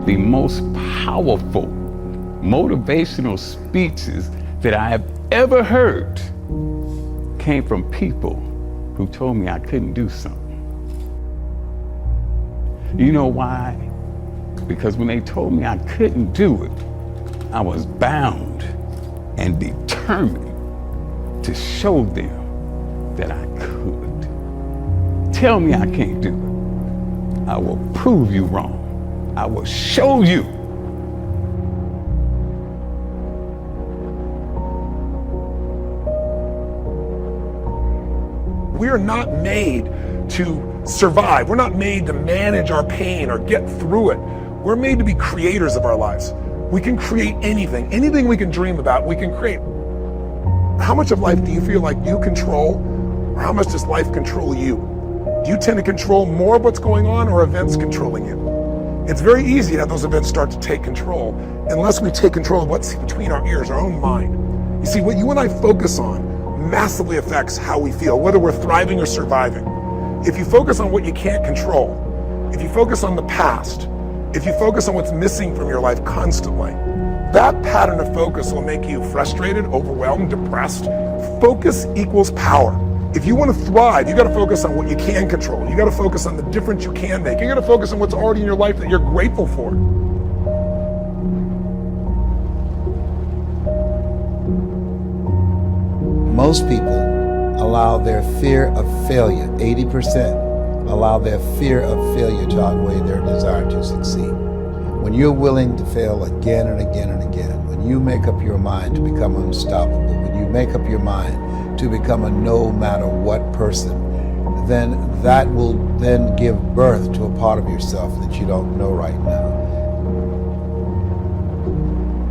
the most powerful motivational speeches that I have ever heard came from people who told me I couldn't do something. You know why? Because when they told me I couldn't do it, I was bound and determined to show them that I could. Tell me I can't do it. I will prove you wrong. I will show you. We are not made to survive. We're not made to manage our pain or get through it. We're made to be creators of our lives. We can create anything. Anything we can dream about, we can create. How much of life do you feel like you control, or how much does life control you? Do you tend to control more of what's going on, or events controlling you? It's very easy to have those events start to take control, unless we take control of what's between our ears, our own mind. You see, what you and I focus on massively affects how we feel, whether we're thriving or surviving. If you focus on what you can't control, if you focus on the past, if you focus on what's missing from your life constantly, that pattern of focus will make you frustrated, overwhelmed, depressed. Focus equals power. If you want to thrive, you got to focus on what you can control. You got to focus on the difference you can make. You got to focus on what's already in your life that you're grateful for. Most people allow their fear of failure, 80%, allow their fear of failure to outweigh their desire to succeed. When you're willing to fail again and again and again, when you make up your mind to become unstoppable, when you make up your mind to become a no matter what person, then that will then give birth to a part of yourself that you don't know right now.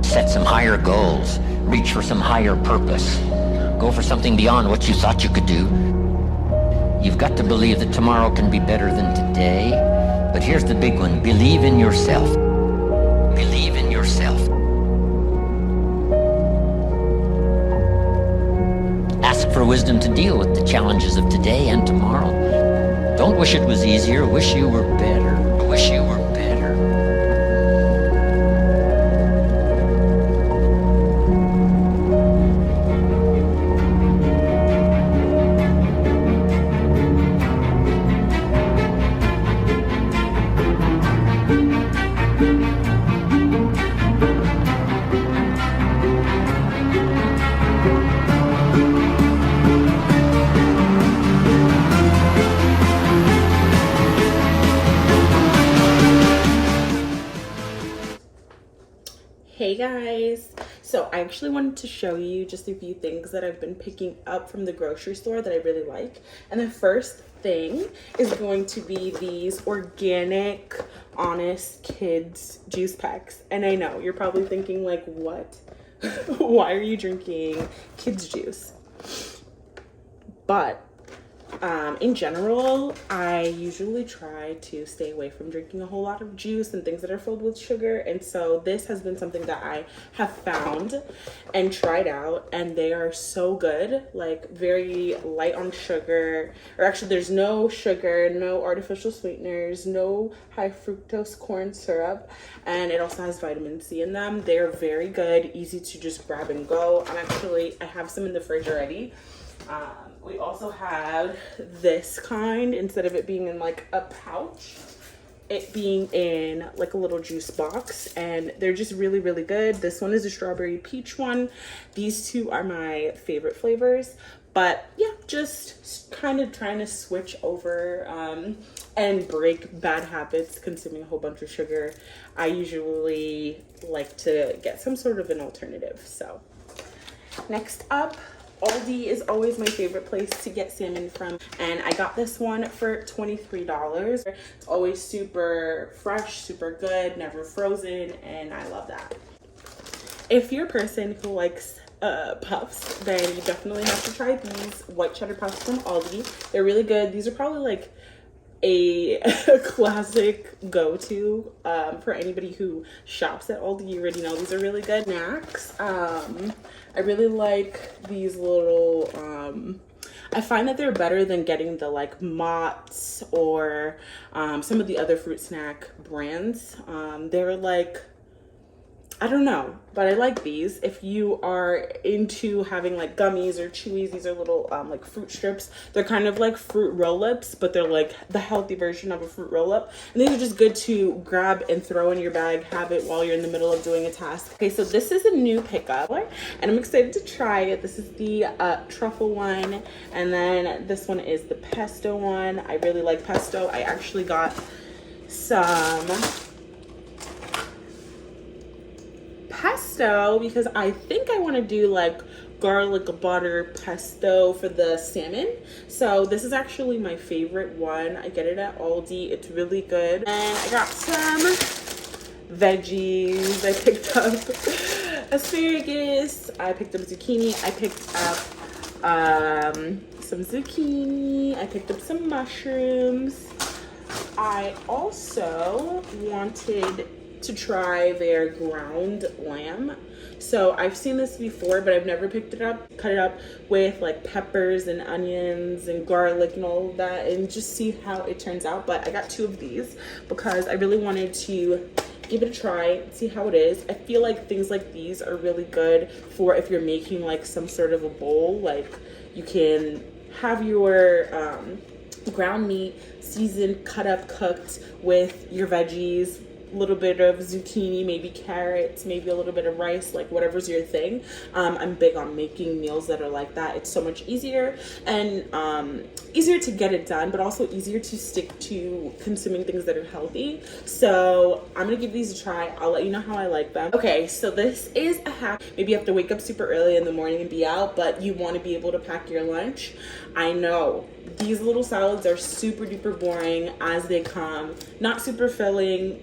Set some higher goals, reach for some higher purpose, go for something beyond what you thought you could do. You've got to believe that tomorrow can be better than today. But here's the big one. Believe in yourself. Believe in yourself. Ask for wisdom to deal with the challenges of today and tomorrow. Don't wish it was easier. Wish you were better. Wish you were better. Hey guys, so I actually wanted to show you just a few things that I've been picking up from the grocery store that I really like. And the first thing is going to be these organic Honest Kids juice packs. And I know you're probably thinking like, what? Why are you drinking kids juice? But in general, I usually try to stay away from drinking a whole lot of juice and things that are filled with sugar. And so this has been something that I have found and tried out, and they are so good, like very light on sugar, or actually there's no sugar, no artificial sweeteners, no high fructose corn syrup, and it also has vitamin C in them. They're very good, easy to just grab and go. I have some in the fridge already. We also have this kind, instead of it being in like a pouch, it being in like a little juice box, and they're just really, really good. This one is a strawberry peach one. These two are my favorite flavors, but yeah, just kind of trying to switch over and break bad habits, consuming a whole bunch of sugar. I usually like to get some sort of an alternative. So next up, Aldi is always my favorite place to get salmon from, and I got this one for $23. It's always super fresh, super good, never frozen, and I love that. If you're a person who likes puffs, then you definitely have to try these white cheddar puffs from Aldi. They're really good. These are probably like a classic go-to for anybody who shops at Aldi. You already know these are really good. Snacks, I really like these little I find that they're better than getting the like Mott's or some of the other fruit snack brands. They're like, I don't know, but I like these. If you are into having like gummies or chewies, these are little like fruit strips. They're kind of like fruit roll-ups, but they're like the healthy version of a fruit roll-up. And these are just good to grab and throw in your bag, have it while you're in the middle of doing a task. Okay, so this is a new pickup, and I'm excited to try it. This is the truffle one, and then this one is the pesto one. I really like pesto. I actually got some pesto because I think I want to do like garlic butter pesto for the salmon. So this is actually my favorite one. I get it at Aldi. It's really good. And I got some veggies. I picked up asparagus. I picked up zucchini. I picked up some zucchini. I picked up some mushrooms. I also wanted to try their ground lamb. So I've seen this before, but I've never picked it up. Cut it up with like peppers and onions and garlic and all of that and just see how it turns out. But I got 2 of these because I really wanted to give it a try, see how it is. I feel like things like these are really good for if you're making like some sort of a bowl. Like you can have your ground meat seasoned, cut up, cooked with your veggies, a little bit of zucchini, maybe carrots, maybe a little bit of rice, like whatever's your thing. I'm big on making meals that are like that. It's so much easier and easier to get it done, but also easier to stick to consuming things that are healthy. So I'm gonna give these a try. I'll let you know how I like them. Okay, so this is a hack. Maybe you have to wake up super early in the morning and be out, but you want to be able to pack your lunch. I know these little salads are super duper boring as they come, not super filling,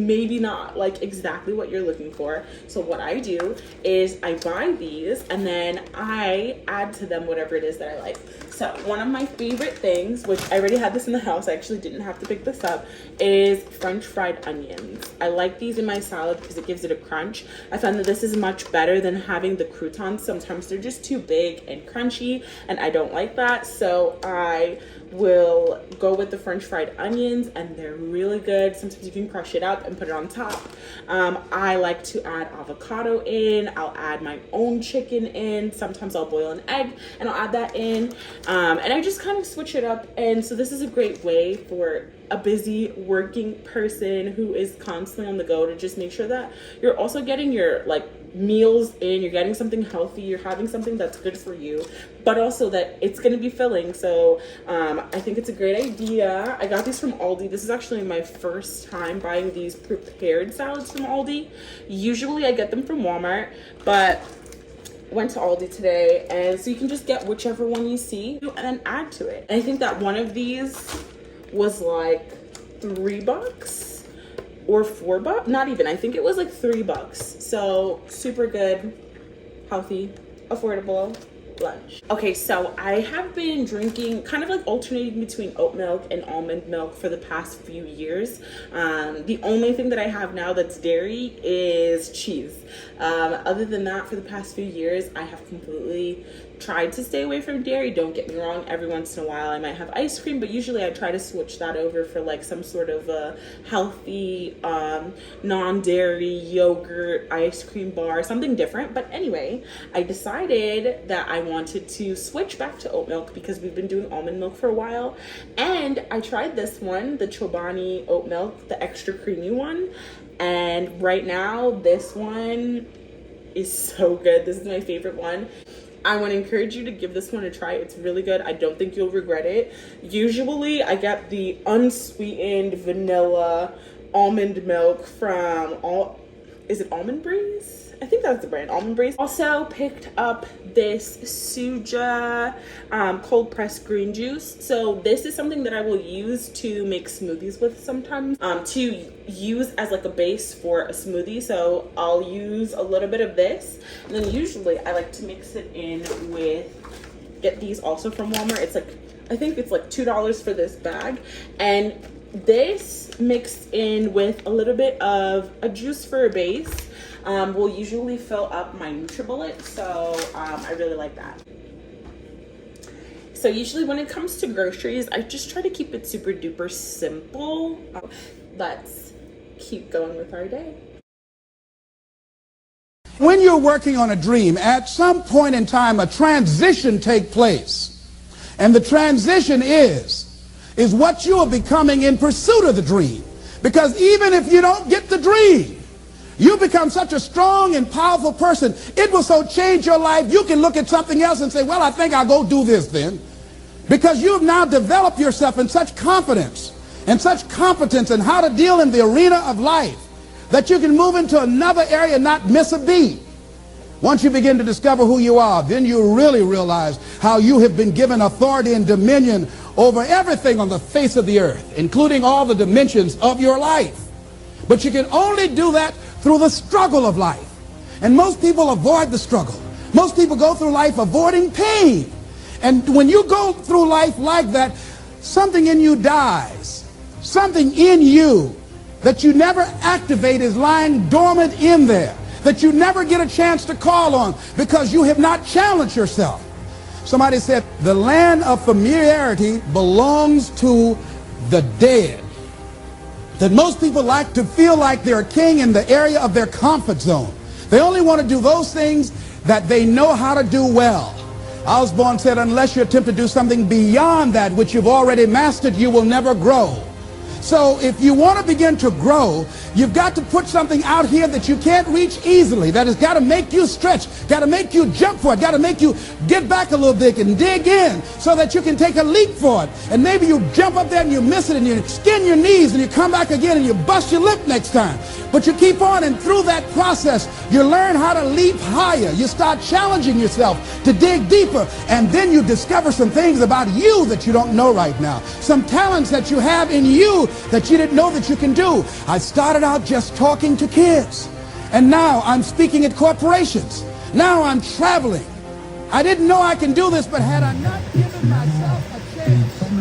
maybe not like exactly what you're looking for. So what I do is I buy these and then I add to them whatever it is that I like. So one of my favorite things, which I already had this in the house, I actually didn't have to pick this up, is French fried onions. I like these in my salad because it gives it a crunch. I found that this is much better than having the croutons. Sometimes they're just too big and crunchy and I don't like that. So I will go with the French fried onions and they're really good. Sometimes you can crush it up and put it on top. I like to add avocado in. I'll add my own chicken in. Sometimes I'll boil an egg and I'll add that in. And I just kind of switch it up. And so this is a great way for a busy working person who is constantly on the go to just make sure that you're also getting your like meals in, you're getting something healthy, you're having something that's good for you, but also that it's going to be filling. So I think it's a great idea. I got these from Aldi. This is actually my first time buying these prepared salads from Aldi. Usually I get them from Walmart, but went to Aldi today, and so you can just get whichever one you see and then add to it. And I think that one of these was like $3 or $4, not even, I think it was like $3. So super good, healthy, affordable lunch. Okay, so I have been drinking, kind of like alternating between oat milk and almond milk for the past few years. The only thing that I have now that's dairy is cheese. Other than that, for the past few years, I have completely tried to stay away from dairy. Don't get me wrong, every once in a while I might have ice cream, but usually I try to switch that over for like some sort of a healthy non-dairy yogurt ice cream bar, something different. But anyway, I decided that I wanted to switch back to oat milk because we've been doing almond milk for a while, and I tried this one, the Chobani oat milk, the extra creamy one, and right now this one is so good. This is my favorite one. I want to encourage you to give this one a try. It's really good. I don't think you'll regret it. Usually I get the unsweetened vanilla almond milk from is it Almond Breeze? I think that's the brand, Almond Breeze. Also picked up this Suja cold pressed green juice. So this is something that I will use to make smoothies with sometimes, to use as like a base for a smoothie. So I'll use a little bit of this, and then usually I like to mix it in with, get these also from Walmart. It's like, I think it's like $2 for this bag, and this mixed in with a little bit of a juice for a base will usually fill up my NutriBullet, so I really like that. So usually when it comes to groceries, I just try to keep it super duper simple. Let's keep going with our day. When you're working on a dream, at some point in time, a transition takes place. And the transition is what you are becoming in pursuit of the dream. Because even if you don't get the dream, you become such a strong and powerful person. It will so change your life, you can look at something else and say, well, I think I'll go do this then. Because you've now developed yourself in such confidence and such competence in how to deal in the arena of life that you can move into another area and not miss a beat. Once you begin to discover who you are, then you really realize how you have been given authority and dominion over everything on the face of the earth, including all the dimensions of your life. But you can only do that through the struggle of life. And most people avoid the struggle. Most people go through life avoiding pain. And when you go through life like that, something in you dies. Something in you that you never activate is lying dormant in there, that you never get a chance to call on because you have not challenged yourself. Somebody said the land of familiarity belongs to the dead. That most people like to feel like they're a king in the area of their comfort zone. They only want to do those things that they know how to do well. Osborne said, unless you attempt to do something beyond that which you've already mastered, you will never grow. So if you want to begin to grow, you've got to put something out here that you can't reach easily, that has got to make you stretch, got to make you jump for it, got to make you get back a little bit and dig in so that you can take a leap for it. And maybe you jump up there and you miss it and you skin your knees and you come back again and you bust your lip next time. But you keep on, and through that process, you learn how to leap higher. You start challenging yourself to dig deeper, and then you discover some things about you that you don't know right now. Some talents that you have in you that you didn't know that you can do. I started out just talking to kids, and now I'm speaking at corporations. Now I'm traveling. I didn't know I can do this, but had I not given myself a chance, I'm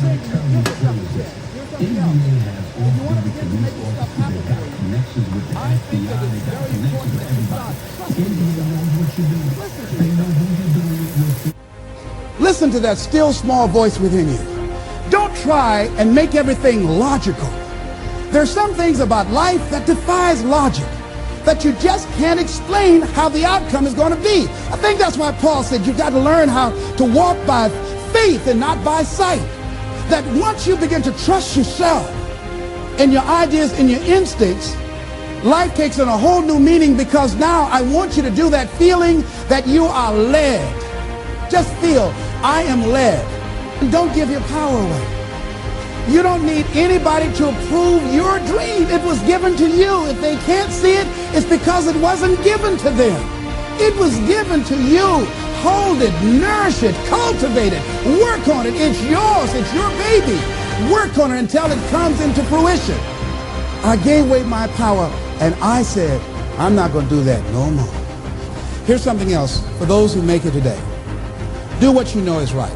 saying give yourself a chance. Here's something else. If you want to begin to make this stuff happen for you, I think that it's very important that you start trusting yourself. Listen to that still small voice within you. Don't try and make everything logical. There's some things about life that defies logic, that you just can't explain how the outcome is going to be. I think that's why Paul said you've got to learn how to walk by faith and not by sight. That once you begin to trust yourself and your ideas and your instincts, life takes on a whole new meaning, because now I want you to do that feeling that you are led. Just feel, I am led. And don't give your power away. You don't need anybody to approve your dream. It was given to you. If they can't see it, it's because it wasn't given to them. It was given to you. Hold it, nourish it, cultivate it, work on it. It's yours. It's your baby. Work on it until it comes into fruition. I gave away my power, and I said, I'm not going to do that no more. Here's something else for those who make it today. Do what you know is right.